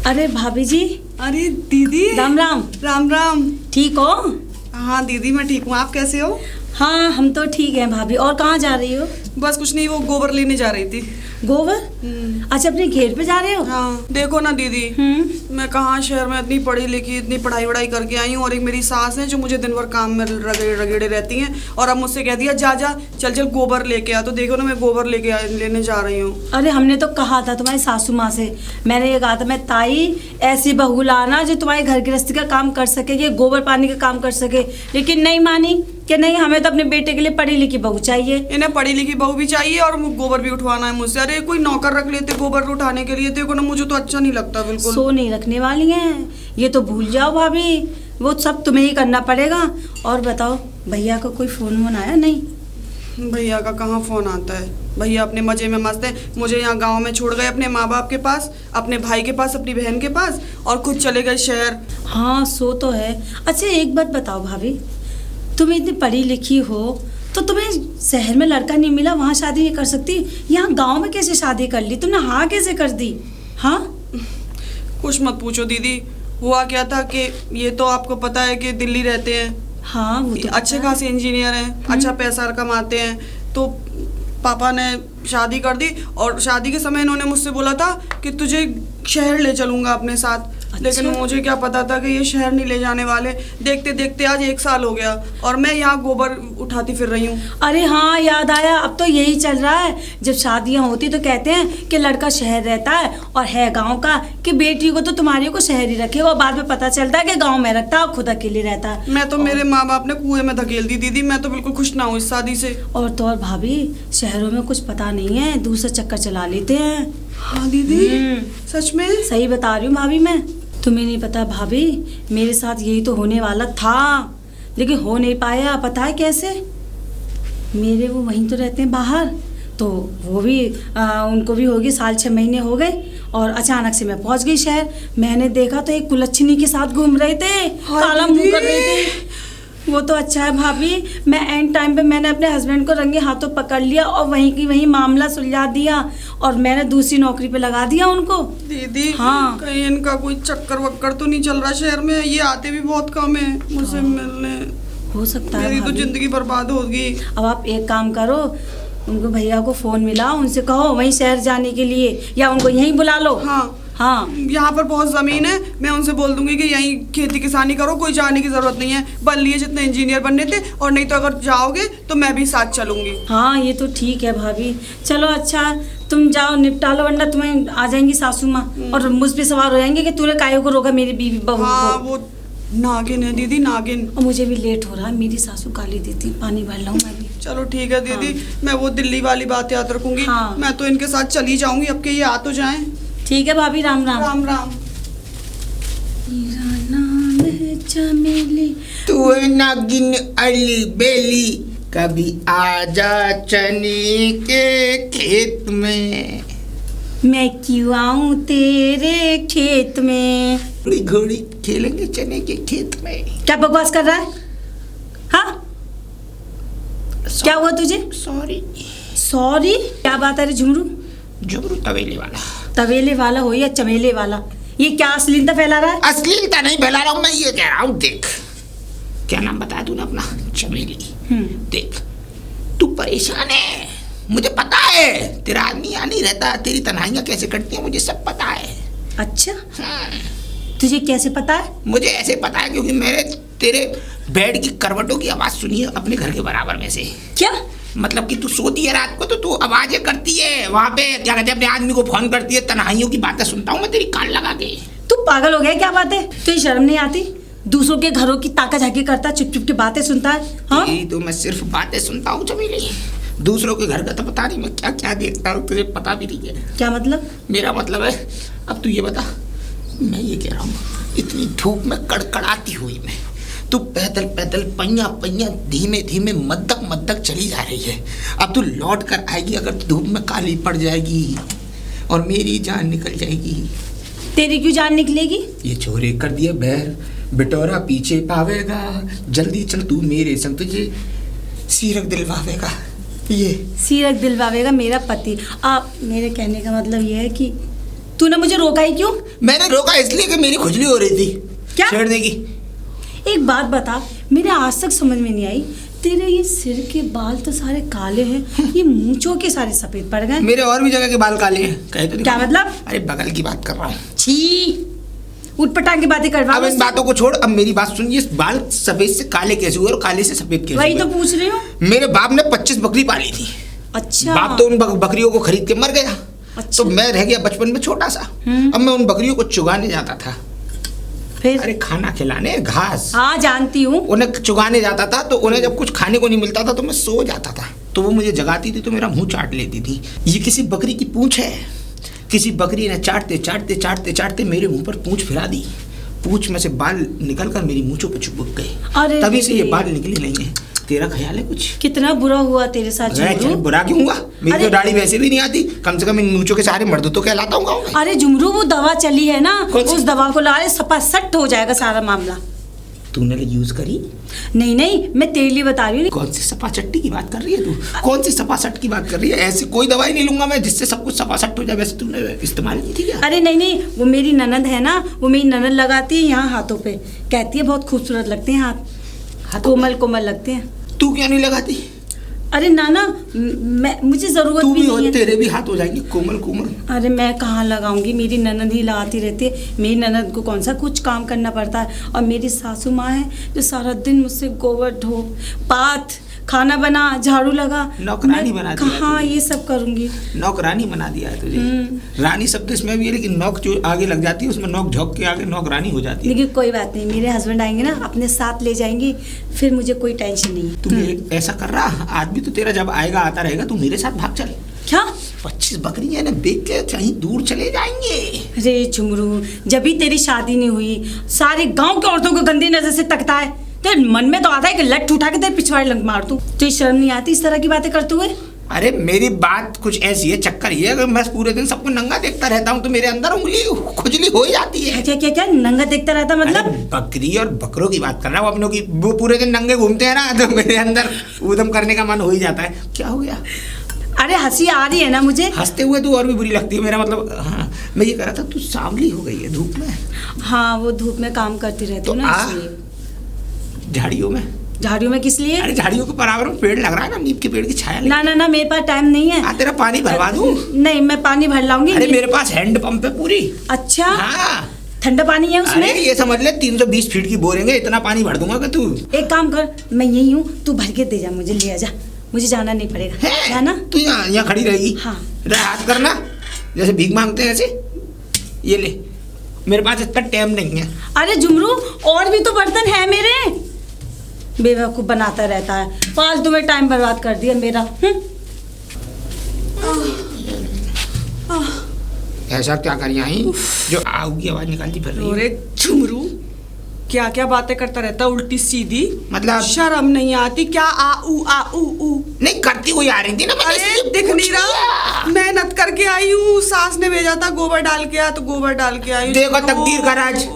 अरे भाभी जी। अरे दीदी, राम राम। राम राम। ठीक हो? हाँ दीदी मैं ठीक हूँ, आप कैसे हो? हाँ हम तो ठीक हैं भाभी। और कहाँ जा रही हो? बस कुछ नहीं, वो गोबर लेने जा रही थी। गोबर? अच्छा, अपने घेर पे जा रहे हो? हाँ देखो ना दीदी, मैं कहाँ शहर में इतनी पढ़ी लिखी, इतनी पढ़ाई वढ़ाई करके आई हूँ, और एक मेरी सास है जो मुझे दिन भर काम में रगेड़े रहती हैं, और अब मुझसे कह दिया जा जा चल चल गोबर लेके आ। तो देखो ना मैं गोबर लेने जा रही हूँ। अरे हमने तो कहा था तुम्हारी सासू माँ से, मैंने ये कहा था मैं ताई ऐसी बहू लाना जो तुम्हारे घर गृहस्थी का काम कर सके, ये गोबर पानी का काम कर सके, लेकिन नहीं मानी कि नहीं हमें तो अपने बेटे के लिए पढ़ी लिखी बहू चाहिए। इन्हें पढ़ी लिखी बहू भी चाहिए और गोबर भी उठवाना है मुझसे। अरे कोई नौकर रख लेते गोबर उठाने के लिए, देखो ना मुझे तो अच्छा नहीं लगता बिल्कुल। सो नहीं रखने वाली हैं, ये तो भूल जाओ भाभी, वो सब तुम्हें ही करना पड़ेगा। और बताओ भैया को कोई फोन वोन आया? नहीं भैया का कहाँ फोन आता है, भैया अपने मजे में मस्त है। मुझे यहाँ गांव में छोड़ गए अपने माँ बाप के पास, अपने भाई के पास, अपनी बहन के पास, और खुद चले गए शहर। हाँ सो तो है। अच्छा एक बात बताओ भाभी, तुम इतनी पढ़ी लिखी हो तो तुम्हें शहर में लड़का नहीं मिला, वहाँ शादी नहीं कर सकती? यहाँ गांव में कैसे शादी कर ली तुमने? हाँ कैसे कर दी? हाँ कुछ मत पूछो दीदी, हुआ क्या था कि ये तो आपको पता है कि दिल्ली रहते हैं। हाँ वो तो अच्छे खासे इंजीनियर हैं, अच्छा पैसा कमाते हैं। तो पापा ने शादी कर दी, और शादी के समय इन्होंने मुझसे बोला था कि तुझे शहर ले चलूंगा अपने साथ। अच्छा। लेकिन मुझे क्या पता था कि ये शहर नहीं ले जाने वाले। देखते देखते आज 1 साल हो गया और मैं यहाँ गोबर उठाती फिर रही हूँ। अरे हाँ याद आया, अब तो यही चल रहा है। जब शादियाँ होती तो कहते हैं कि लड़का शहर रहता है और है गांव का, कि बेटी को तो तुम्हारी को शहर ही रखेगा, और बाद में पता चलता है कि गांव में रखता है और खुद अकेले रहता है। मैं तो मेरे माँ बाप ने कुएं में धकेल दी दीदी, मैं तो बिल्कुल खुश ना हूँ इस शादी से। और तो और भाभी, शहरों में कुछ पता नहीं है, दूसरा चक्कर चला लेते हैं। हाँ दीदी सच में? सही बता रही हूँ भाभी मैं। तुम्हें नहीं पता भाभी, मेरे साथ यही तो होने वाला था, लेकिन हो नहीं पाया। पता है कैसे? मेरे वो वहीं तो रहते हैं बाहर, तो वो भी उनको भी होगी 6 महीने हो गए, और अचानक से मैं पहुंच गई शहर। मैंने देखा तो एक कुलच्छनी के साथ घूम रहे थे, काला मुंह कर रहे थे। वो तो अच्छा है भाभी, मैं एंड टाइम पे मैंने अपने हस्बैंड को रंगे हाथों पकड़ लिया और वहीं की वहीं मामला सुलझा दिया, और मैंने दूसरी नौकरी पे लगा दिया उनको। दीदी हाँ कहीं इनका कोई चक्कर वक्कर तो नहीं चल रहा शहर में? ये आते भी बहुत कम है मुझसे मिलने। हो सकता है मेरी तो भाभी। जिंदगी बर्बाद होगी। अब आप एक काम करो, उनको भैया को फोन मिलाओ, उनसे कहो वहीं शहर जाने के लिए, या उनको यहीं बुला लो। हाँ हाँ यहाँ पर बहुत जमीन है, मैं उनसे बोल दूंगी कि यहीं खेती किसानी करो, कोई जाने की जरूरत नहीं है। बन लिए जितने इंजीनियर बनने थे, और नहीं तो अगर जाओगे तो मैं भी साथ चलूंगी। हाँ ये तो ठीक है भाभी। चलो अच्छा तुम जाओ निपटा लो, वरना तुम्हें आ जाएंगी सासू माँ और मुझ पे सवार हो जाएंगे कि तूने काहे को रोका मेरी बीवी बहू हाँ को। वो नागिन है दीदी, नागिन। और मुझे भी लेट हो रहा है, मेरी सासू गाली देती, पानी भर लाऊं मैं भी। चलो ठीक है दीदी, मैं वो दिल्ली वाली बात याद रखूंगी। हाँ। मैं तो इनके साथ चली जाऊंगी, अब के ये आ तो जाएं। ठीक है भाभी, राम राम। राम राम। मेरा नाम है चमेली। तू नागिन अली बेली, कभी आजा चने के खेत में। मैं क्यों आऊं तेरे खेत में? घोड़ी घोड़ी खेलेंगे चने के खेत में। क्या बकवास कर रहा है? हाँ क्या हुआ तुझे? सॉरी। सॉरी? क्या बात है रे झुमरू? जुगरू तवेले वाला। तवेले वाला हो या चमेले वाला, ये क्या अश्लीलता फैला रहा है? अश्लीलता नहीं फैला रहा हूँ मैं, ये कह रहा हूँ देख, क्या नाम बताया तूने अपना? चमेली। देख तू परेशान है, मुझे पता है, तेरा आदमी यहाँ नहीं रहता, तेरी तन्हाइयाँ कैसे कटती हैं मुझे सब पता है। अच्छा तुझे कैसे पता है? मुझे ऐसे पता है क्योंकि मैंने तेरे बेड की करवटों की आवाज सुनी है अपने घर के बराबर में से। क्या मतलब कि तू सोती है रात को तो तू आवाजें करती है, वहाँ पे क्या कहते हैं अपने आदमी को फोन करती है, तन्हाइयों की बातें सुनता हूँ मैं तेरी कान लगा के। तू पागल हो गया क्या? बात है तुझे शर्म नहीं आती? दूसरों के घरों की ताका झाकी करता, चुप चुप की बातें सुनता है। हाँ यही तो मैं सिर्फ बातें सुनता हूँ चमेली, दूसरों के घर का तो पता नहीं मैं क्या क्या देखता हूँ, तुझे पता भी नहीं है। क्या मतलब? मेरा मतलब है, अब तू ये बता, मैं ये कह रहा हूँ इतनी धूप में कड़कड़ाती हुई मैं, तू पैदल पैदल पैया पैया धीमे धीमे मद्दक मद्दक चली जा रही है। अब तू लौट कर आएगी अगर धूप में काली पड़ जाएगी और मेरी जान निकल जाएगी। तेरी क्यों जान निकलेगी? ये छोरे कर दिए बैर, बिटोरा पीछे पावेगा, जल्दी चल तू मेरे संग, तुझे सीरक दिलवावेगा। ये सीरक दिलवावेगा मेरा पति? आप मेरे कहने का मतलब ये है कि तूने मुझे रोका ही क्यों? मैंने रोका इसलिए कि मेरी खुजली हो रही थी क्या? छेड़ने की। एक बात बता, मेरे आज तक समझ में नहीं आई, तेरे ये सिर के बाल तो सारे काले हैं, ये मूंछों के सारे सफेद पड़ गए। मेरे और भी जगह के बाल काले हैं। कहे तो क्या मतलब? अरे बगल की बात कर रहा हूँ। छी, उठपटांग की बातें करवा। अब इन बातों को छोड़, अब मेरी बात सुन। ये बाल सफेद से काले कैसे हुए और काले से सफेद कैसे हुए? वही तो पूछ रही हूँ। मेरे बाप ने 25 बकरी पाली थी। अच्छा। बाप तो उन बकरियों को खरीद के मर गया। अच्छा। तो मैं रह गया बचपन में छोटा सा। अब मैं उन बकरियों को चुगाने जाता था। फिर? अरे खाना खिलाने, घास। हाँ जानती हूँ। उन्हें चुगाने जाता था तो उन्हें जब कुछ खाने को नहीं मिलता था तो मैं सो जाता था, तो वो मुझे जगाती थी तो मेरा मुंह चाट लेती थी। ये किसी बकरी की पूंछ है। किसी बकरी ने चाटते चाटते चाटते चाटते मेरे मुंह पर पूंछ फिरा दी। पूंछ में से बाल निकलकर मेरी मूंछों पे चिपक गए। तभी से ये बाल निकले नहीं है। तेरा ख्याल है कुछ? कितना बुरा हुआ तेरे साथ जुमरू। बुरा क्यों हुआ? मेरी तो दाढ़ी वैसे भी नहीं आती, कम से कम इन मूंछों के सारे मर्द तो कहलाता हूँ गाँव में। अरे जुमरू, वो दवा चली है ना, उस दवा को ला सपासट हो जाएगा सारा मामला। तूने यूज करी? नहीं नहीं, मैं तेरे लिए बता रही हूँ। कौन सी सपाचट्टी की बात कर रही है तू? कौन सी सपासट की बात कर रही है? ऐसी कोई दवाई नहीं लूंगा मैं जिससे सब कुछ सपासट हो जाए। वैसे तूने इस्तेमाल की थी क्या? अरे नहीं नहीं, वो मेरी ननद है ना, वो मेरी ननद लगाती है यहाँ हाथों पे, कहती है बहुत खूबसूरत लगते हैं हाथ, कोमल कोमल लगते हैं। तू क्यों नहीं लगाती? अरे नाना, मुझे जरूरत भी नहीं है। तेरे भी हाथ हो जाएंगे कोमल कोमल। अरे मैं कहाँ लगाऊंगी, मेरी ननद ही लगाती रहती है। मेरी ननद को कौन सा कुछ काम करना पड़ता है। और मेरी सासू माँ है जो सारा दिन मुझसे गोबर धो, पात, खाना बना, झाड़ू लगा। नौकरानी बना दिया। कहाँ ये सब करूंगी? नौकरानी बना दिया है तुझे। रानी शब्द इसमें भी है, लेकिन नौक जो आगे लग जाती है उसमें नौक झोंक के आगे नौकरानी हो जाती है। लेकिन कोई बात नहीं, मेरे हस्बैंड आएंगे ना, अपने साथ ले जाएंगे, फिर मुझे कोई टेंशन नहीं है। तू ऐसा कर रहा, आदमी तो तेरा जब आएगा आता रहेगा, तू मेरे साथ भाग चले। क्या? 25 बकरियां ना बेच के कहीं दूर चले जाएंगे। अरे झुमरू, जब भी तेरी शादी नहीं हुई, सारे गांव के औरतों को गंदी नजर से तकता है। तेरे मन में तो आता है कि लट उठा के तेरे पिछवाड़े लग मार दूं। तुझे शर्म नहीं आती इस तरह की बातें करते हुए? अरे मेरी बात कुछ ऐसी है, चक्कर ये है कि मैं पूरे दिन सबको नंगा देखता रहता हूँ तो मेरे अंदर उंगली खुजली हो जाती है। क्या क्या क्या नंगा देखता रहता मतलब? बकरी और बकरों की बात कर रहा हूँ अपनों की। वो पूरे दिन नंगे घूमते हैं ना, तो मेरे अंदर ऊधम करने का मन हो ही जाता है। क्या हो गया? अरे हंसी आ रही है ना मुझे। हंसते हुए तू और भी बुरी लगती है। मेरा मतलब, हाँ मैं ये कह रहा था तू सांवली हो गई है धूप में। हाँ, वो धूप में काम करती रहती हूँ ना, इसलिए। झाड़ियों में? झाड़ियों में किस लिए? अरे झाड़ियों के बराबर में पेड़ लग रहा है ना, नीम के पेड़ की छाया। ना ना ना, मेरे पास टाइम नहीं है। तेरा पानी भरवा दूं? नहीं, मैं पानी भर लाऊंगी। अरे मेरे पास हैंड पंप है पूरी। अच्छा? हाँ, ठंडा पानी है उसमें? अरे ये समझ ले 320 फीट की बोरिंग है, इतना पानी भर दूंगा कि तू। एक काम कर, मैं यही हूँ, तू भर के दे जा, मुझे ले जा, मुझे जाना नहीं पड़ेगा। जाना? तू यहाँ खड़ी रहेगी? हाँ। हाथ करना जैसे भीख मांगते हैं ऐसे। ये ले, मेरे पास इतना टाइम नहीं है। अरे जुमरू, और भी तो बर्तन है मेरे। बेवकूफ बनाता रहता है, फालतू में टाइम बर्बाद कर दिया मेरा। ऐसा क्या करी आई जो आऊ की आवाज निकालती फिर रही है? अरे झुमरू, क्या क्या बातें करता रहता उल्टी सीधी। मतलब शर्म नहीं आती क्या? आ ऊ नहीं करती हुई आ रही थी ना। अरे दिख नहीं रहा, मेहनत करके आई हूँ। सास ने भेजा था गोबर डाल के आ, तो गोबर डाल के आई। देखो तकदीर का राज।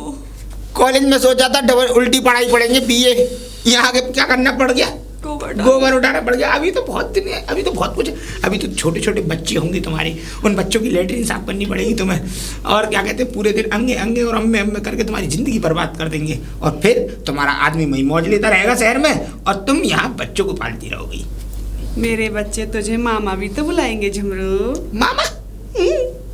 कॉलेज में सोचा था डबल उल्टी पढ़ाई पढ़ेंगे, बीए, यहाँ आके क्या करना पड़ गया? गोबर उठाना पड़ गया। अभी तो बहुत दिन है, अभी तो बहुत कुछ है। अभी तो छोटे छोटे बच्चे होंगे तुम्हारे, उन बच्चों की लेटरिन साफ करनी पड़ेगी तुम्हें। और क्या कहते हैं, पूरे दिन अंगे अंगे और अम्मे अम्मे करके तुम्हारी जिंदगी बर्बाद कर देंगे। और फिर तुम्हारा आदमी वही मौज लेता रहेगा शहर में, और तुम यहाँ बच्चों को पालती रहोगी। मेरे बच्चे तुझे मामा भी तो बुलाएंगे झुमरू। मामा?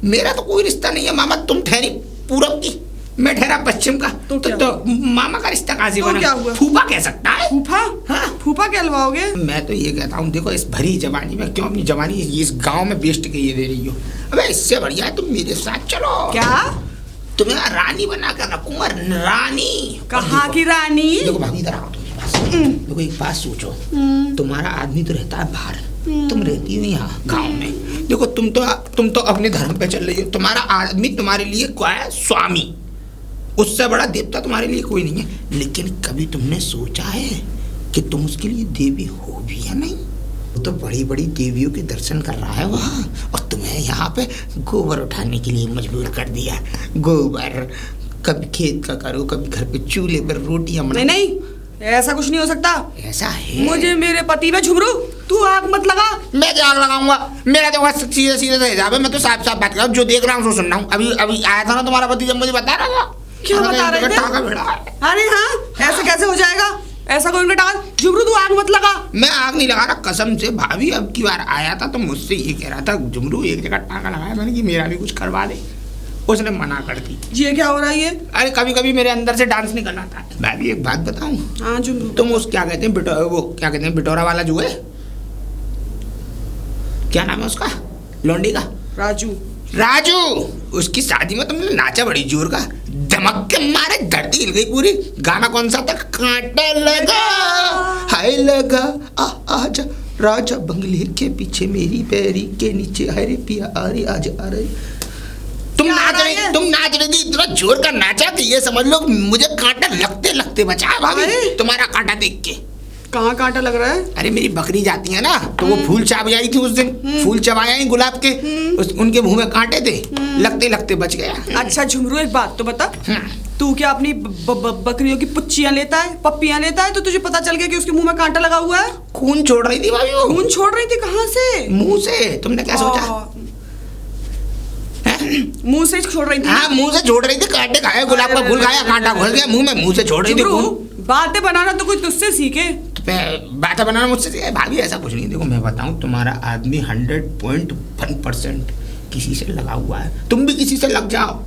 मेरा तो कोई रिश्ता नहीं है मामा। तुम ठहरी पूरब की, मैं ठहरा पश्चिम का, तो मामा का रिश्ता कहाँ से बना? क्या हुआ? फूफा कह सकता है। फूफा? हाँ, फूफा कहलवाओगे? मैं तो ये कहता हूँ, देखो इस भरी जवानी में क्यों अपनी जवानी इस गांव में बेस्ट के ये दे रही हो? अबे इससे बढ़िया है तुम मेरे साथ चलो। क्या? तुम्हें रानी बना कर रखूंगा, रानी। कहाँ की रानी? देखो भाभी, इधर आओ तुम्हारे पास। देखो एक बात सोचो, तुम्हारा आदमी तो रहता है बाहर, तुम रहती हो यहाँ गांव में। देखो तुम तो अपने धर्म पे चल रही हो। तुम्हारा आदमी तुम्हारे लिए क्या है? स्वामी। उससे बड़ा देवता तुम्हारे लिए कोई नहीं है। लेकिन कभी तुमने सोचा है कि तुम उसके लिए देवी हो भी या नहीं? वो तो बड़ी बड़ी देवियों के दर्शन कर रहा है वहाँ, और तुम्हें यहाँ पे गोबर उठाने के लिए मजबूर कर दिया। गोबर कभी खेत का करो, कभी घर पे चूल्हे पर रोटियां बनाओ। नहीं, ऐसा कुछ नहीं हो सकता। ऐसा है। मुझे मेरे पति में झुमरू तू आग मत लगा। मैं क्या आग लगाऊंगा? मेरा तो बस सीधे सीधे से हिसाब है, मैं तो साफ साफ बात कर रहा हूँ, जो देख रहा हूँ सो सुन रहा हूँ। अभी अभी आया था ना तुम्हारा पति, जब मुझे बता रहा था। क्या बता रहे थे? टाका भिड़ा है। अरे हाँ, ऐसे कैसे हो जाएगा? ऐसा कोई उनका टाल। झुमरू तू आग मत लगा। मैं आग नहीं लगा रहा कसम से। भाभी अब की बार आया था तो मुझसे ये कह रहा था, झुमरू एक जगह टाका लगाया, मैंने कि मेरा भी कुछ करवा दे। उसने मना कर दी। ये क्या हो रहा है ये? अरे कभी कभी मेरे अंदर से डांस निकल आता है। भाभी एक बात बताऊं? हाँ झुमरू। तुम उस क्या कहते हैं वो क्या कहते हैं बिटोरा वाला जो है, क्या नाम है उसका, लौंडी का? राजू। उसकी शादी में तुमने नाचा बड़ी जोर का, धमक के मारे धरती हिल गई पूरी। गाना कौन सा था? कांटा लगा हाय लगा आजा राजा बंगले के पीछे मेरी पैरी के नीचे, हरे पिया अरे आज अरे। तुम नाच रही थी, इतना जोर का नाचा कि ये समझ लो मुझे कांटा लगते लगते बचा भाभी, तुम्हारा कांटा देख के। कहाँ कांटा लग रहा है? अरे मेरी बकरी जाती है ना, तो वो फूल चाब आई थी उस दिन, फूल चबाया ही गुलाब के, उनके मुंह में कांटे थे, लगते लगते बच गया। अच्छा झुमरू एक बात तो बता, तू क्या अपनी बकरियों की पुच्चियां लेता है, पप्पियां लेता है, तो तुझे पता चल गया कि उसके मुंह में कांटा लगा हुआ है? खून छोड़ रही थी भाभी वो। खून छोड़ रही थी? कहाँ से? मुंह से। तुमने क्या सोचा? मुंह से छोड़ रही थी? हाँ मुंह से छोड़ रही थी, कांटे खाए, गुलाब का फूल खाया, कांटा घुस गया मुंह में, मुंह से छोड़ रही थी खून। बातें बनाना तो कोई तुझसे सीखे। बातें बनाना मुझसे सीखे भाभी? ऐसा कुछ नहीं। देखो मैं बताऊं, तुम्हारा आदमी 100.1% किसी से लगा हुआ है। तुम भी किसी से लग जाओ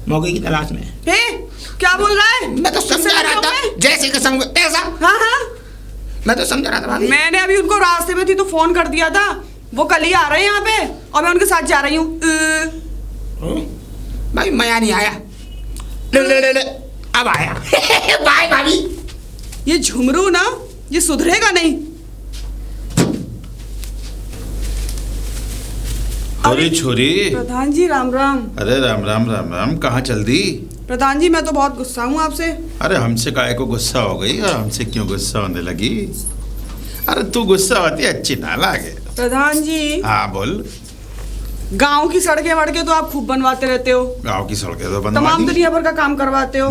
मौके की तलाश में। क्या बोल रहा है? मैं तो समझा रहा था, जैसे कसम ऐसा। हाँ हाँ मैं तो समझा रहा था भाभी। मैंने अभी उनको रास्ते में थी तो फोन कर दिया था, वो कल ही आ रहे हैं यहाँ पे और मैं उनके साथ जा रही हूँ। भाई मजा नहीं आया। ले, अब आया। बाय भाभी। ये झुमरू ना, ये सुधरेगा नहीं। अरे छोरी। प्रधान जी राम राम। अरे राम राम राम राम, कहाँ चल दी? प्रधान जी मैं तो बहुत गुस्सा हूँ आपसे। अरे हमसे काहे को गुस्सा हो गई और हमसे क्यों गुस्सा होने लगी? अरे तू गुस्सा होती अच्छी ना लगे। प्रधान जी। हाँ बोल। गांव की सड़कें वड़के तो आप खूब बनवाते रहते हो। गांव की सड़कें तो बनवा तमाम दुनिया भर का काम करवाते हो।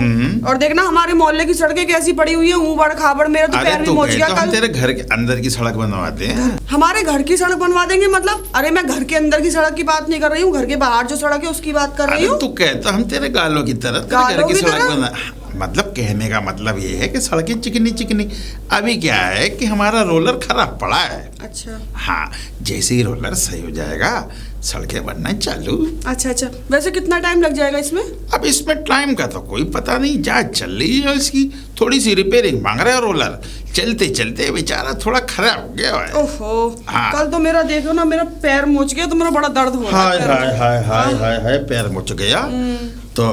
और देखना हमारे मोहल्ले की सड़कें कैसी पड़ी हुई है, ऊबड़ खाबड़, मेरा तो पैर भी मोच गया कल। हम तेरे घर के अंदर की सड़क बनवाते हैं। हमारे घर की सड़क बनवा देंगे मतलब? अरे मैं घर के अंदर की सड़क की बात नहीं कर रही हूँ, घर के बाहर जो सड़क है उसकी बात कर रही हूँ। तू कहता हम तेरे गालों की तरह घर की सड़क बना, मतलब कहने का मतलब ये है कि सड़कें चिकनी चिकनी। अभी क्या है कि हमारा रोलर खराब पड़ा है। अच्छा। हाँ, जैसे ही रोलर सही हो जाएगा सड़कें बनना चालू। अच्छा। वैसे कितना टाइम लग जाएगा इसमें? अब इसमें टाइम का तो कोई पता नहीं, जांच चल रही है इसकी, थोड़ी सी रिपेयरिंग मांग रहा है रोलर। चलते चलते बेचारा थोड़ा खराब हो गया है। ओहो। हाँ। कल तो मेरा देखो ना, मेरा पैर मोच गया तो मेरा बड़ा दर्द हो रहा है। हाय पैर मुच गया। तो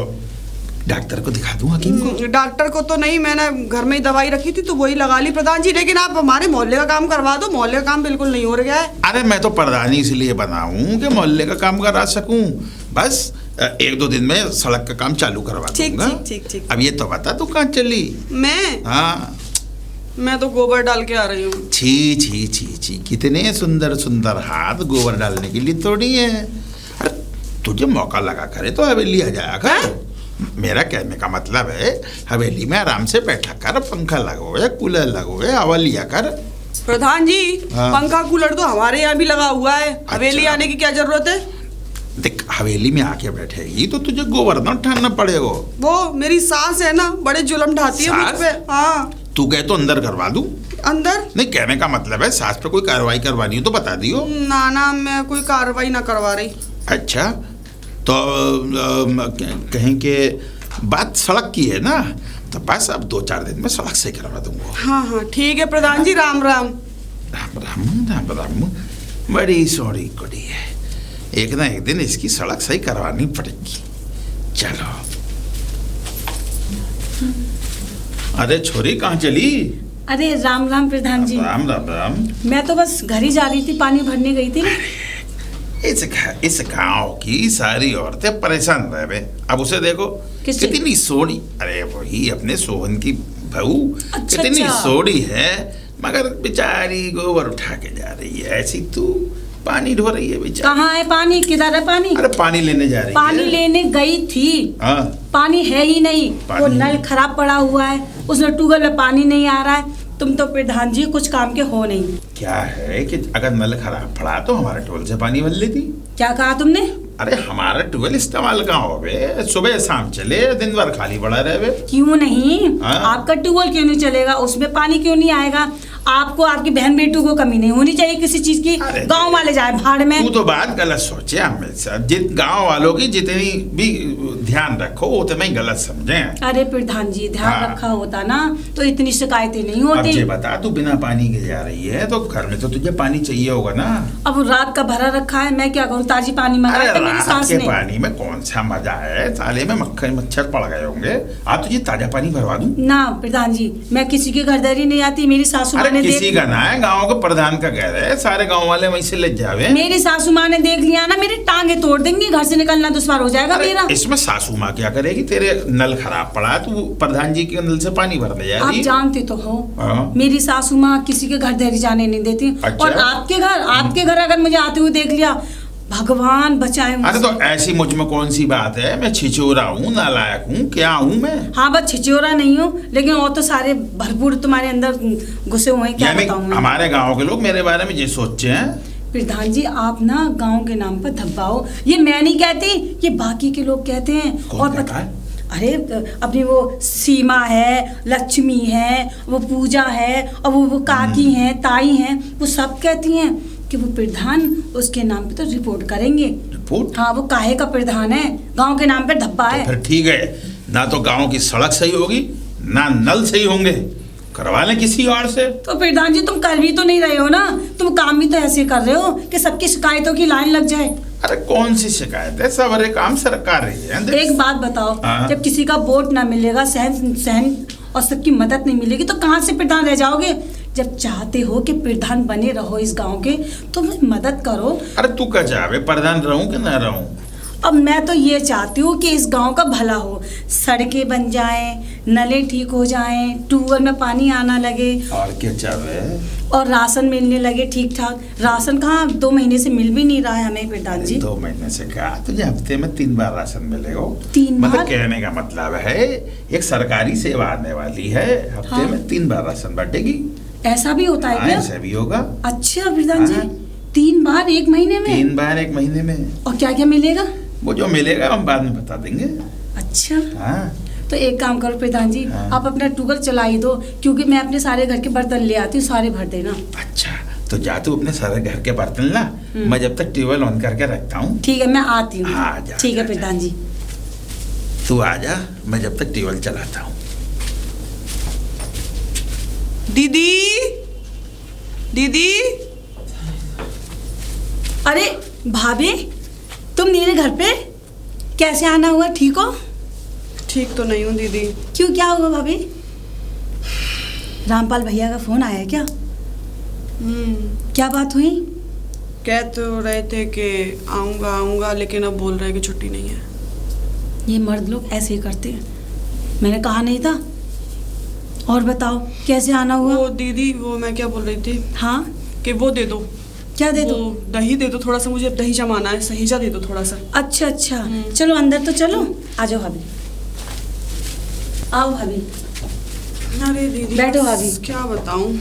डॉक्टर को दिखा दूं, हकीम को? डॉक्टर को तो नहीं, मैंने घर में ही दवाई रखी थी तो वही लगा ली प्रधान जी। लेकिन आप हमारे मोहल्ले का काम करवा दो, मोहल्ले का काम बिल्कुल नहीं हो रहा है। अरे मैं तो प्रधानी इसलिए बना हूँ कि मोहल्ले का काम करा सकूं। बस 1-2 दिन में सड़क का काम चालू करवा दूंगा। ठीक। अब ये तो बता तू कहाँ चली? मैं? हाँ मैं तो गोबर डाल के आ रही हूँ। छी, कितने सुंदर सुंदर हाथ गोबर डालने के लिए तोड़ी है। अरे तुझे मौका लगा करे तो हवेली आ जाया कर। मेरा कहने का मतलब है हवेली में आराम से बैठा कर, पंखा लगोए, कूलर लगोए, हवा लिया कर। प्रधान जी हाँ। पंखा कूलर तो हमारे यहाँ भी लगा हुआ है। हवेली आने की क्या जरूरत है? देख हवेली में आके बैठेगी तो तुझे गोवर्धन उठाना पड़ेगा। वो मेरी सास है ना, बड़े जुल्म ढाती है मुझ पे। हाँ। तू कहे तो अंदर करवा दूं? अंदर? नहीं, कहने का मतलब है सास पे कोई कार्रवाई करवानी हो तो बता दियो। ना मैं कोई कार्रवाई ना करवा रही। अच्छा तो कहीं के बात सड़क की है ना, तो बस अब 2-4 दिन में सड़क से करवा दूंगा। हाँ ठीक है प्रधान जी। राम राम। बड़ी सॉरी कुड़ी है, एक ना एक दिन इसकी सड़क सही करवानी पड़ेगी। चलो। अरे छोरी कहाँ चली? अरे राम राम प्रधान जी। राम। मैं तो बस घर ही जा रही थी, पानी भरने गई थी। इस गांव की सारी औरतें परेशान रहे। अब उसे देखो कितनी सोड़ी, अरे वही अपने सोहन की बहू। अच्छा, कितनी अच्छा। सोड़ी है, मगर बेचारी गोबर उठा के जा रही है। ऐसी तू पानी ढो रही है बेचारी। कहाँ है पानी? किधर है पानी? अरे पानी लेने जा रही है। पानी लेने गई थी। हाँ। पानी है ही नहीं, वो नल खराब पड़ा हुआ है, उसमें ट्यूबवेल में पानी नहीं आ रहा है। तुम तो प्रधान जी कुछ काम के हो नहीं। क्या है कि अगर नल खराब पड़ा तो हमारे ट्यूबवेल से पानी भर लेती। क्या कहा तुमने? अरे हमारा ट्यूबवेल इस्तेमाल कहाँ हो बे, सुबह शाम चले, दिन भर खाली पड़ा रहे बे। क्यों नहीं? हाँ? आपका ट्यूबवेल क्यों नहीं चलेगा? उसमें पानी क्यों नहीं आएगा? आपको आपकी बहन बेटू को कमी नहीं होनी चाहिए किसी चीज की। अरे गांव वाले जाए भाड़ में। तू तो बात गलत सोचे हमेशा। गांव वालों की जितनी भी ध्यान रखो उतना ही गलत समझे। अरे प्रधान जी ध्यान हाँ। रखा होता ना तो इतनी शिकायतें नहीं अब होती। ये बता, तू बिना पानी के जा रही है तो घर में तो तुझे पानी चाहिए होगा ना। अब रात का भरा रखा है, मैं क्या करूँ? ताजी पानी अरे मंगाते मेरी रात सास के ने। पानी में कौन सा मजा है, साले में मच्छर पड़ गए होंगे। आप तुझे ताजा पानी भरवा दूं? ना प्रधान जी, मैं किसी के घर दरी नहीं आती। मेरी सासू माँ अरे ने किसी देख का ना है, गांव के प्रधान का कह रहे हैं, सारे गांव वाले वहीं से ले जावे। मेरी सासू माँ ने देख लिया ना, मेरी टांगे तोड़ देंगी। घर से निकलना दुश्वार हो जाएगा अरे मेरा। इसमें सासू माँ क्या करेगी? तेरे नल खराब पड़ा है, तू प्रधान जी के नल से पानी भर ले आप जाएगी। जानते तो हो हाँ। मेरी सासू माँ किसी के घर दरी जाने नहीं देती। अच्छा। और आपके घर अगर मुझे आते हुए देख लिया, भगवान बचाए अरे मुझसे। तो ऐसी मुझ में कौन सी बात है? मैं छिछोरा हूँ, नालायक हूँ, क्या हूँ मैं? हाँ बस छिचोरा नहीं हूँ, लेकिन और तो सारे भरपूर तुम्हारे अंदर घुसे हुए हैं। क्या यानी बताऊँ मैं? हमारे गांव के लोग मेरे बारे में ये सोचते हैं। प्रधान जी आप ना गांव के नाम पर धब्बाओ। ये मैं नहीं कहती, ये बाकी के लोग कहते हैं। कौन कहता है? अरे अपनी वो सीमा है, लक्ष्मी है, वो पूजा है, और वो काकी हैं, ताई हैं, वो सब कहती हैं कि वो प्रधान उसके नाम पे तो रिपोर्ट करेंगे। रिपोर्ट? हाँ, वो काहे का प्रधान है, गांव के नाम पे धब्बा तो है। फिर ठीक है, ना तो गांव की सड़क सही होगी, ना नल सही होंगे, करवा लें किसी और से। तो प्रधान जी तुम कर भी तो नहीं रहे हो ना, तुम काम भी तो ऐसे कर रहे हो कि सबकी शिकायतों की लाइन लग जाए। अरे कौन सी शिकायत है, सारे काम सरकार रही है। एक बात बताओ, हाँ। जब किसी का वोट ना मिलेगा, सहन और सबकी मदद नहीं मिलेगी, तो कहाँ से प्रधान रह जाओगे? जब चाहते हो कि प्रधान बने रहो इस गांव के, तो मदद करो। अरे तू क्या चाहे, प्रधान रहूं कि ना रहूं? अब मैं तो ये चाहती हूँ कि इस गांव का भला हो, सड़कें बन जाएं, नले ठीक हो जाएं, ट्यूबवेल में पानी आना लगे, और क्या चाहे? और राशन मिलने लगे ठीक ठाक। राशन कहाँ 2 महीने से मिल भी नहीं रहा है हमें प्रधान जी। 2 महीने से कहा तुझे हफ्ते में 3 बार राशन मिलेगा। 3 बार? मतलब कहने का मतलब है एक सरकारी सेवा आने वाली है, हफ्ते हाँ। में 3 बार राशन बांटेगी। ऐसा भी होता है हाँ, क्या? ऐसा भी होगा। अच्छा प्रधान जी, हाँ। 3 बार 1 महीने में? 3 बार 1 महीने में। और क्या क्या मिलेगा? वो जो मिलेगा हम बाद में बता देंगे। अच्छा, हाँ। तो एक काम करो प्रधान जी, हाँ। आप अपना ट्यूबवेल चला ही दो, क्योंकि मैं अपने सारे घर के बर्तन ले आती हूँ, सारे भर देना। अच्छा, तो जा तू अपने सारे घर के बर्तन ला, मैं जब तक ट्यूबवेल ऑन करके रखता हूँ। ठीक है, मैं आती हूँ। हाँ, जा, ठीक है जा, प्रधान जी। तू आ जा, मैं जब तक ट्यूबवेल चलाता हूँ। दीदी, दीदी, अरे भाभी, तुम मेरे घर पे कैसे आना हुआ? ठीक हो? ठीक तो नहीं हूँ दीदी। क्यों, क्या हुआ भाभी? रामपाल भैया का फोन आया है क्या? क्या बात हुई? कह तो रहे थे कि आऊँगा आऊँगा, लेकिन अब बोल रहे हैं कि छुट्टी नहीं है। ये मर्द लोग ऐसे ही करते हैं, मैंने कहा नहीं था। और बताओ कैसे आना हुआ? वो दीदी, वो मैं क्या बोल रही थी हाँ, कि वो दे दो। क्या दे दो? वो दही दे दो थोड़ा सा, मुझे अब दही जमाना है, सहीजा दे दो थोड़ा सा। अच्छा अच्छा, चलो अंदर तो चलो। आ जाओ भाभी, आओ भाभी। अरे दीदी, बैठो भाभी। क्या बताऊं।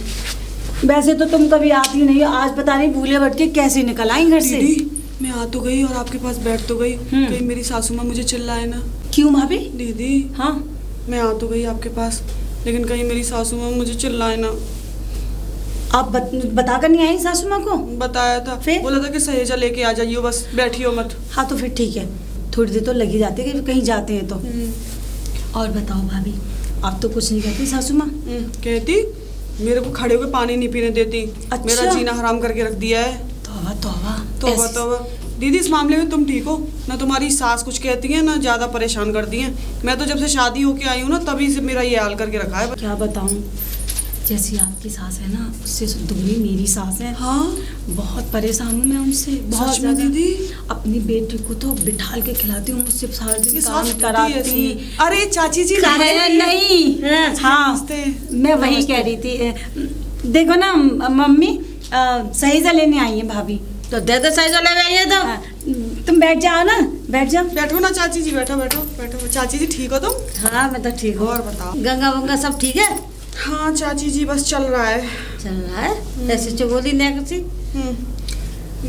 वैसे तो तुम कभी आती नहीं हो, आज पता नहीं भूले भटके कैसे निकल आई घर से। दीदी, मैं आ तो गई और आपके पास बैठ तो गई, कहीं मेरी सासू माँ मुझे चिल्लाए ना। क्यों भाभी? दीदी, हाँ, मैं आ तो गई आपके पास, लेकिन कहीं मेरी सासू माँ मुझे चिल्लाए ना। आप बता कर नहीं आई सासू माँ को? बताया था, फिर? बोला था कि सहेजा लेके आ जाइयो, बस बैठियो मत। हाँ तो फिर ठीक है, थोड़ी देर तो लगी जाती है कि कहीं जाते हैं तो। और बताओ भाभी, आप तो कुछ नहीं कहती सासू माँ? कहती मेरे को खड़े होकर पानी नहीं पीने देती। अच्छा। मेरा जीना हराम करके रख दिया है। तौबा तौबा। तौबा तौबा। दीदी, इस मामले में तुम ठीक हो ना? तुम्हारी सास कुछ कहती है ना, ज्यादा परेशान करती हैं। मैं तो जब से शादी होके आई हूँ ना, तभी से मेरा ये हाल करके रखा है। क्या बताऊँ, जैसी आपकी सास है ना, उससे दुगनी मेरी सास है। हाँ, बहुत परेशान हूँ मैं उनसे, बहुत सच में ज्यादा। दीदी? अपनी बेटी को तो बिठाल के खिलाती हूँ, मुझसे सारा ये दिन सास काम होती कराती। ऐसी। अरे चाची जी, नहीं, हाँ, नमस्ते। मैं वही कह रही थी। देखो ना मम्मी, सहीजा लेने आई है भाभी। तो दे दे सहीजा ले आई है तो। हाँ, तुम बैठ जाओ ना, बैठ जाओ। बैठो ना चाची जी, बैठो बैठो बैठो। चाची जी ठीक हो तुम? हाँ मैं तो ठीक हूँ। और बताओ। गंगा वंगा सब ठीक है? हाँ चाची जी बस चल रहा है। चल रहा है ऐसे चबोली नेकसी।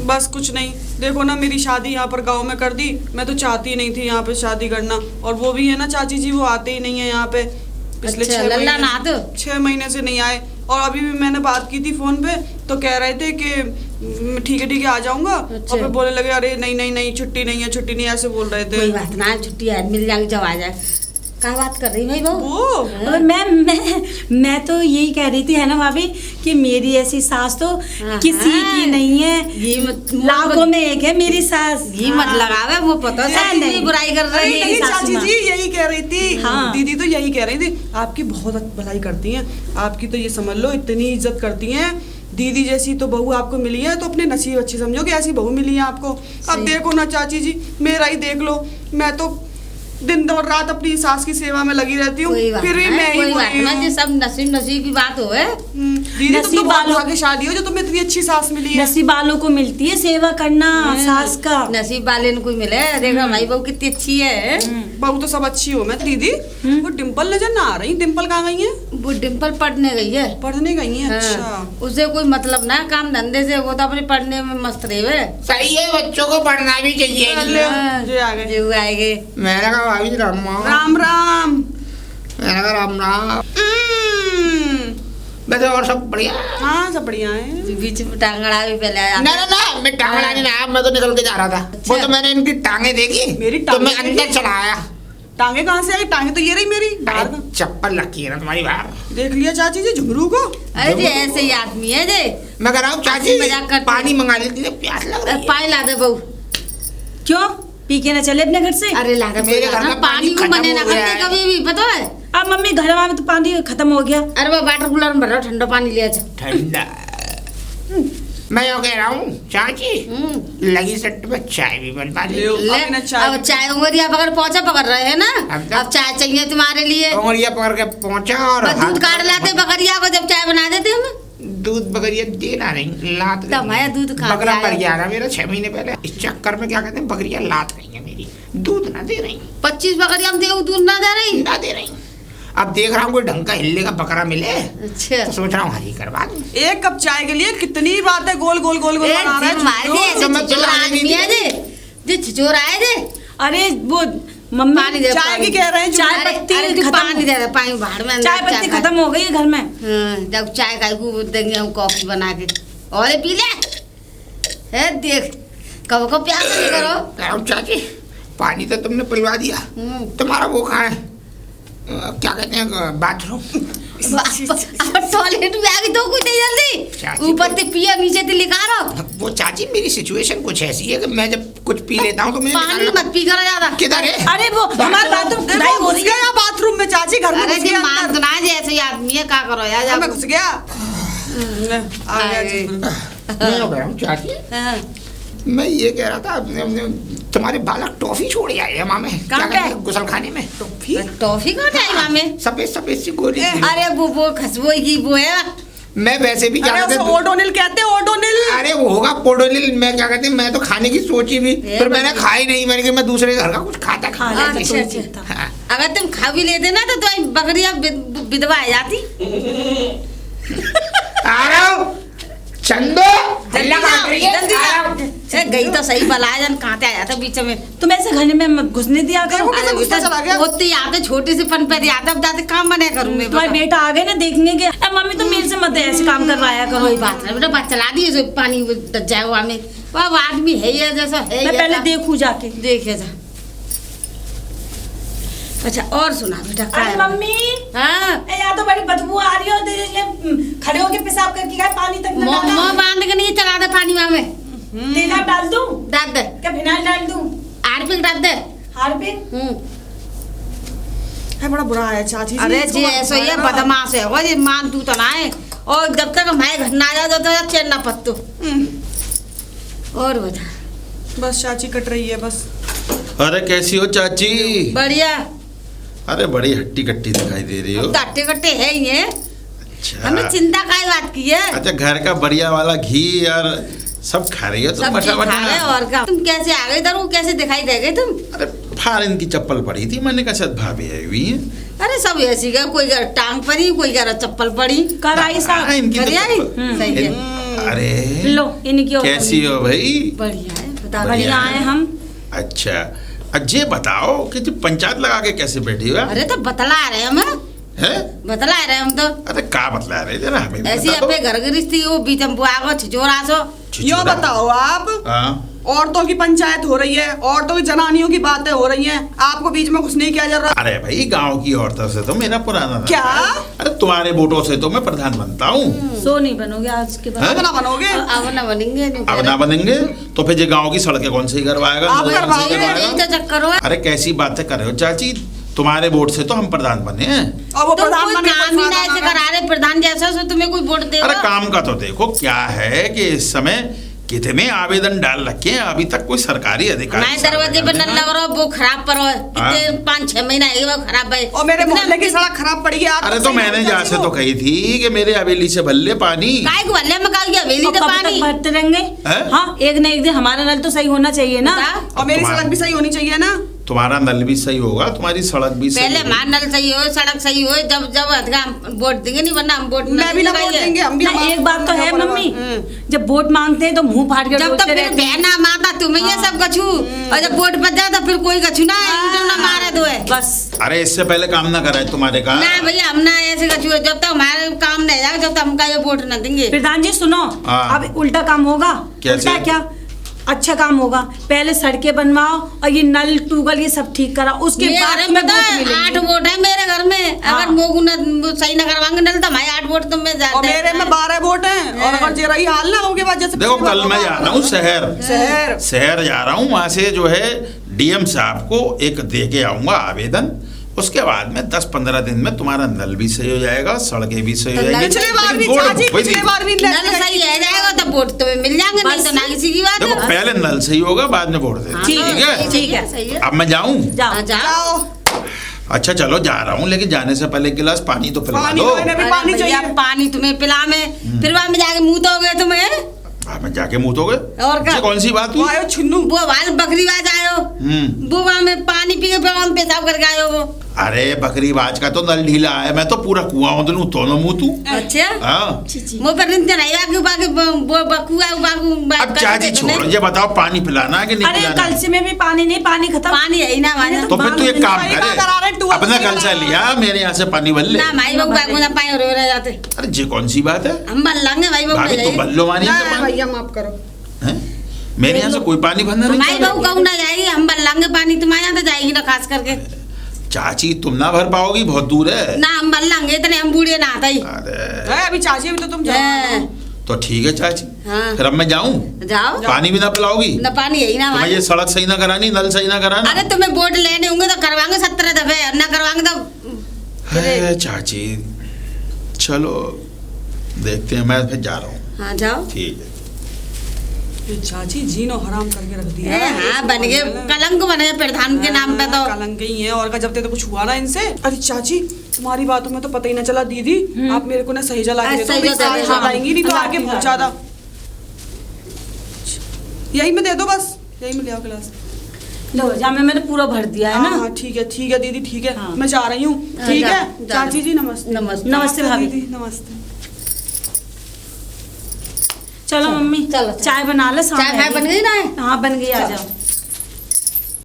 बस कुछ नहीं, देखो ना मेरी शादी यहाँ पर गांव में कर दी। मैं तो चाहती नहीं थी यहाँ पे शादी करना, और वो भी है ना चाची जी, वो आते ही नहीं है यहाँ पे। पिछले अच्छा, 6 लल्ला ना तो? 6 महीने से नहीं आए। और अभी भी मैंने बात की थी फोन पे, तो कह रहे थे कि ठीक है आ जाऊंगा। अच्छा। और फिर बोलने लगे अरे नहीं छुट्टी नहीं है, छुट्टी नहीं है, ऐसे बोल रहे थे। कोई बात ना, छुट्टी है मिल जाएंगे जब आ जाए। क्या बात कर रही भाई बहू? वो और मैं तो यही कह रही थी है ना भाभी कि मेरी ऐसी सास तो किसी की नहीं है, ये मत लाखों में एक है मेरी सास। ये मत लगावे, वो पता नहीं, नहीं बुराई कर रही नहीं, है नहीं, सासू चाची माँ। जी यही कह रही थी। हाँ। दीदी तो यही कह रही थी, आपकी बहुत भलाई करती हैं, आपकी तो ये समझ लो इतनी इज्जत करती हैं। दीदी जैसी तो बहू आपको मिली है, तो अपने नसीब अच्छे समझो कि ऐसी बहू मिली है आपको। अब देखो ना चाची जी, मेरा ही देख लो, मैं तो दिन और रात अपनी सास की सेवा में लगी रहती हूँ, फिर भी मैं ही कोई बात बोली ना, हूँ। ये सब नसीब की बात हो है। दीदी तुम तो नसीब बहुत वालों- भाग्य शादी हो जो तुम्हें इतनी अच्छी सास मिली है। नसीब वालों को मिलती है सेवा करना सास का। नसीब वाले ने कोई मिले। देखो भाई बहू कितनी अच्छी है। बहू तो सब अच्छी हो। मैं दीदी वो डिम्पल नजर ना आ रही, डिम्पल कहाँ गई है? वो डिम्पल पढ़ने गई है। पढ़ने गई है। हाँ, अच्छा उसे कोई मतलब ना काम धंधे से, वो तो अपने पढ़ने में मस्त रहे। सही है, बच्चों को पढ़ना भी चाहिए। ले, ये आ गए। जो आएंगे। मैंने कहा भाभी राम राम राम। मैंने कहा राम राम। वैसे और सब बढ़िया? हाँ सब बढ़िया है। बीच में टांगड़ा भी पहले आया। ना मैं टांग लाने नहीं आया, मैं तो निकल के जा रहा था। वो तो मैंने इनकी टांगे देखी, मेरी तो मैं टांगे अंदर देखी? चला आया। टांगे कहाँ से आई? टांगे तो ये रही मेरी बाहर अरे चप्पल रखी है ना तुम्हारी बाहर। देख लिया चाची जी झुमरू को। अरे जी ऐसे ही आदमी है जे। मैं कह रहा हूँ चाची मजाक करती पानी मंगा लेती है, प्यास लग रही है। पानी ला दे बहू। क्यों पी के ना चले अपने घर से? अरे ला दे मेरे घर में पानी को खत्म मने ना हो गया करते है। कभी भी, पता है? अब मम्मी घर में तो पानी खत्म हो गया। अरे वो वाटर कूलर में भरो, ठंडा पानी ले जा। ठंडा। मैं यो कह रहा हूँ चाची, लगी सट पे चाय भी बनवा दे। ले। ले अभी ना चाय- अब चाय उंगलियां पकड़ पहुंचा पकड़ रहे हैं ना। अब तो- अब चाय चाहिए तुम्हारे लिए। उंगलियां पकड़ के पहुंचा और बस दूध काट लाते बकरिया को, जब चाय बना देते हम। दूध बकरिया देना नहीं, लात तब मैं दूध खा के बकरा आया। मर गया था मेरा 6 महीने पहले। इस चक्कर में क्या कहते हैं, बकरियां लात रही है मेरी, दूध ना दे रही, 25 बकरिया हम देखो दूध ना दे रही। ना दे रही। अब देख रहा हूँ कोई ढंग का हिलने का बकरा मिले, अच्छा तो सोच रहा हूँ हरी करवा दूं। एक कप चाय के लिए कितनी बात है, गोल गोल गोल गोल बना रहा है झुमरू। तो मैं पिला नहीं दी। जे छिचोर आए जे अरे वो मम्मी पानी दे, चाय की कह रहे हैं चाय अरे- पत्ती अरे तू खत्म- पानी दे दे, पानी बाहर में अंदर चाय पत्ती का। खत्म हो गई है घर में। हाँ, जब चाय का को देंगे हम कॉफी बना के और ये पी ले। है देख कब को प्यास नहीं करो। कह रहा हूँ चाची, पानी तो तुमने पिलवा दिया, तुम्हारा वो कहाँ है, क्या कहते हैं, बाथरूम? अब टॉयलेट में आ गई तो कुछ नहीं जल्दी, चाची ऊपर को- से पिया नीचे से लिखा वो चाची मेरी सिचुएशन कुछ ऐसी है कि मैं जब कुछ पी लेता हूँ तो मुझे पानी निकालना- मत पी कर ज्यादा। किधर है? अरे वो हमारे बाथरूम खुदाई हो घुस रही है। गया बाथरूम में चाची, घर में अरे घुस जी गया मान अंदर। सुना जैसे ही आदमी है, क्या करो यार मैं जब घुस गया। आ गया झुमरू। मैं कह रहा हूँ चाची, हाँ, मैं ये कह रहा था, तुम्हारे बालक टॉफी छोड़ आए हैं माँ में, क्या कहाँ पे? कहते हैं, गुसल खाने में। टॉफी कहाँ टाइम में? सफेद सफेद सी गोली थी। अरे वो खुशबू की वो है। मैं वैसे भी क्या अरे कहते उसे हैं, ओडोनिल कहते हैं, ओडोनिल। अरे वो होगा पोडोनिल। मैं क्या कहते हैं, मैं तो खाने की सोची भी, ये फिर मैंने बड़ी- खाई नहीं, मैंने कहा मैं दूसरे घर का कुछ खाता खा खा लेते अच्छा, तो अच्छा। ठीक था। हाँ। अगर तुम खा भी लेते ना तो तुम्हारी बकरियां विधवा आ जाती। आ रहा हूँ चंदो, हल्ला काट रही है, जल्दी आ रहा जा। हूँ। ए, गई तो सही बलाया जन कहाँ आ जाता बीच में। तुम ऐसे घर में मत घुसने दिया करो। देखो कैसे गुस्सा चला गया। होते ही आते छोटे से पन पे आते, अब जाते काम बने करूँ मैं तुम्हारे बता। बेटा आ गए ना देखने के। अब मम्मी तुम मेरे से मत ऐसे काम करवाया करो। कोई बात नहीं बेटा, बात चला दिए जो पानी जाए वहाँ में। वो आदमी है ये जैसा है मैं ये पहले का। देखूं जाके। देखे जा। अच्छा और सुना बेटा क्या अरे है? मम्मी हाँ यहाँ तो बड़ी बदबू आ रही है। ये खड़े होके पेशाब करके गए, पानी तक न डाला। मुँह बांध के नहीं चला दे पानी वहाँ में। तेला डाल दूं डाल दे, क्या फिनाइल डाल दूं? हार्पिक डाल दे। हार्पिक है बड़ा बुरा है चाची जी। अरे इसको जी मत ऐसा ही है, खाना। बदमाश है वो, ये मान तू तो ना है। और जब तक हमारे घर ना आ जाओ तो चैन ना पत्तो। और बता। बस चाची कट रही है बस। अरे कैसी हो चाची? बढ़िया। अरे बड़ी हट्टी कट्टी दिखाई दे रही हो। कट्टे कट्टे है ही है। अच्छा हमें चिंता काय बात की है। अच्छा, घर का बढ़िया वाला घी और सब खा रही हो तुम? सब बटा चीज खा रहे बटा। और क्या। तुम कैसे आ गए इधर, वो कैसे दिखाई दे गए तुम? अरे फॉरेन की चप्पल पड़ी थी, मैंने कहा शायद भाभी आई हुई है। अरे सब ऐसी गए, कोई घर टांग पड़ी, कोई घर चप्पल पड़ी। कर आई साहब। इनकी बढ़िया है, तो सही है। अरे लो इनकी और कैसी हो भाई? बढ़िया है, बता बढ़िया है हम। अच्छा अजय बताओ कि जो पंचायत लगा के कैसे बैठी हो? अरे तो बतला रहे हम, हैं? बतला रहे हम तो अरे का बतला रहे जरा हमें भी ऐसी बता दो। अपने घर गृहस्थी वो बीतम बुआ छिचोरा सो। यो बताओ आप, हाँ औरतों की पंचायत हो रही है, औरतों की जनानियों की बातें हो रही हैं, आपको बीच में कुछ नहीं किया जा रहा। अरे भाई गांव की औरतों से तो मेरा पुराना क्या? अरे तुम्हारे वोटों से तो मैं प्रधान बनता हूँ। सो नहीं बनोगे आज के बाद। हैं? अब ना बनोगे? अब न बनेंगे नहीं, अब ना बनेंगे तो फिर ये गांव की सड़कें कौन से ही करवाएगा? आप नल कौन से ही करवाओगे? करवाएगा? यही तो चक्कर हो। अरे कैसी बातें कर रहे हो चाची, तुम्हारे वोट से तो हम प्रधान बने हैं। और वो तुम प्रधान कोई बनने का काम ही ना फायदा ऐसे ना करा रहे प्रधान जैसा, सो तुम्हें कोई वोट अरे देगा? काम का तो देखो क्या है कि इस समय कितने आवेदन डाल रखे हैं, अभी तक कोई सरकारी अधिकारी मैं दरवाजे पर नल लग रहा हूँ, वो खराब पर हो, इतने 5-6 महीना है वो खराब है। और मेरे इतना- मोहल्ले की सड़क खराब पड़ी है। आप अरे तो सही मैंने बोलते जहाँ से हो। तो कही थी कि मेरे हवेली से भल्ले पानी। काय को हल्ले में काई हवेली और तो कब पानी तक भरते रहेंगे? हैं? हाँ एक न एक दिन हमारा नल तो सही होना चाहिए ना। बता। और मेरी तुम्हारा- सड़क भी सही होनी चाहिए ना। तुम्हारा नल भी सही होगा, तुम्हारी सड़क भी सही पहले होगी। हमारा नल सही हो, सड़क सही हो, जब जब हम वोट देंगे, नहीं वरना हम वोट मैं भी ना वोट देंगे, हम भी ना, हमारा- एक बात तो है हमारा- मम्मी, जब वोट मांगते हैं तो मुंह फाड़ के जब बोलते तक फिर रहते हैं। बहना माता तुम्हें ये सब कछु, और जब वोट बच जाए तो फिर कोई कछु ना ईंटों ना मारे दो है। बस अरे इससे पहले काम ना कराए तुम्हारे का। ना भैया हम ना ऐसे कछु है, जब तक हमारे काम नहीं जाएगा जब तक हम का ये वोट ना देंगे। प्रधान जी सुनो, हाँ। अब उल्टा काम होगा। कैसे? उल्टा क्या, अच्छा काम होगा। पहले सड़कें बनवाओ और ये नल टूगल ये सब ठीक कराओ, उसके मेरे बाद घर तुम्हें में वोट पता है, 8 मिलेंगे। वोट है मेरे घर में। हाँ। अगर मोगू न सही ना करवाएंगे नल तो हमारे 8 वोट तुम में और मेरे में 12 वोट हैं। और अगर जे रही हाल ना होगे बाद जैसे देखो कल मैं जा रहा हूँ शहर शहर जा रहा हूँ, वहाँ से जो है डीएम साहब को एक दे के आऊंगा आवेदन। उसके बाद में 10-15 दिन में तुम्हारा नल भी सही हो जाएगा, सड़कें भी सही हो तो जाएंगी। पिछले बार भी लेकिन वोट चाची, वही पिछले थी। बार भी नल सही है जाएगा तो वोट तुम्हें मिल जाएंगे, नहीं तो ना किसी की बात देखो है। पहले नल सही होगा बाद में वोट देना, हाँ, ठीक तो ठीक है? सही है, सही है। अब मैं जाऊँ? जाओ। हाँ, जाओ। जाओ अच्छा चलो जा रहा हूँ, लेकिन जाने से पहले एक गिलास पानी तो पिलवा पानी दो। तो इन्हें भी अरे पानी भैया, चाहिए। पानी तुम्हें पिला में, फिर वहां में जाके मुंह धोगे तुम्हें। वहाँ में जाके मुँह धोगे? और क्या? ये कौन सी बात वो हुई? आयो छुन्नू। वो वाल बकरी बाज आयो, वो वहां में पानी पी के फिर वहां में पेशाब करके आयो वो। अरे बकरी बाज का तो नल ढीला है, मैं तो पूरा कुआं उधलूं तो न मुँह तू। अच्छा हाँ वो पर नहीं आया बाकी वो बकुआ बाकू अब चाची छोड़ो, ये बताओ पानी पिलाना है कि नहीं अरे पिलाना? कल से में भी पानी नहीं, पानी खत्म। पानी है ही ना हमारे तो फिर तू एक काम पानी का करा रहे, करे, टूअल अपना से कल से करा। लिया मेरे यहाँ से पानी भर ले। ना भाई बाबू बाकू ना पाए रो रह जाते। अरे ये कौन सी बात है हम बल लांगे भाई बाबू भाभी, ले तो जाइए। बल्लो मारी ना से पानी भैया माफ करो। हैं? मेरे यहाँ से कोई पानी भरना नहीं भाई बाबू चाहेगा? कहूँ ना जाएगी, हम बल लांगे पानी तुम्हारे यहाँ तो जाएगी ना, खास करके चाची तुम ना भर पाओगी, बहुत दूर है। ना हम बल लांगे इतने, हम बूढ़े ना आता ही। अरे है अभी चाची, अभी तो तुम जाओ। हैं। तो ठीक है चाची, हाँ। फिर अब मैं जाऊँ? जाओ पानी भी ना पिलाओगी? ना, पानी है ही ना तुम्हें हमारे। ये सड़क सही ना करानी, नल सही ना कराना? अरे तुम्हें वोट लेने होंगे तो करवाएंगे 17 दफे, और ना करवाएंगे तो है चाची, चलो देखते हैं, मैं फिर जा रहा हूँ। हाँ जाओ। ठीक है। ये चाची जीनो हराम करके रख दिया। हाँ बन गए, कलंक बन गए प्रधान के नाम पे तो। कलंक ही है, और का जब तक तो कुछ हुआ ना इनसे। अरे चाची तुम्हारी बातों में तो पता ही ना चला। दीदी आप मेरे को ना सही जला के दे दो, सही मेरी जला सास दे, हाँ। जलाएंगी नहीं तो अल्लाह आगे की बहुत ज्यादा। यही में दे दो, बस यही में ले आओ गिलास। लो जामे मैंने पूरा भर दिया है हाँ ना। हाँ ठीक है दीदी, ठीक है। हाँ। मैं जा रही हूँ, हाँ, ठीक जा, है जा। चाची जी नमस्ते। नमस्ते। नमस्ते भाभी। दीदी नमस्ते। चलो मम्मी चलो, चाय बना ले, चाय भाई बन गई ना? हाँ बन गई, आ जाओ।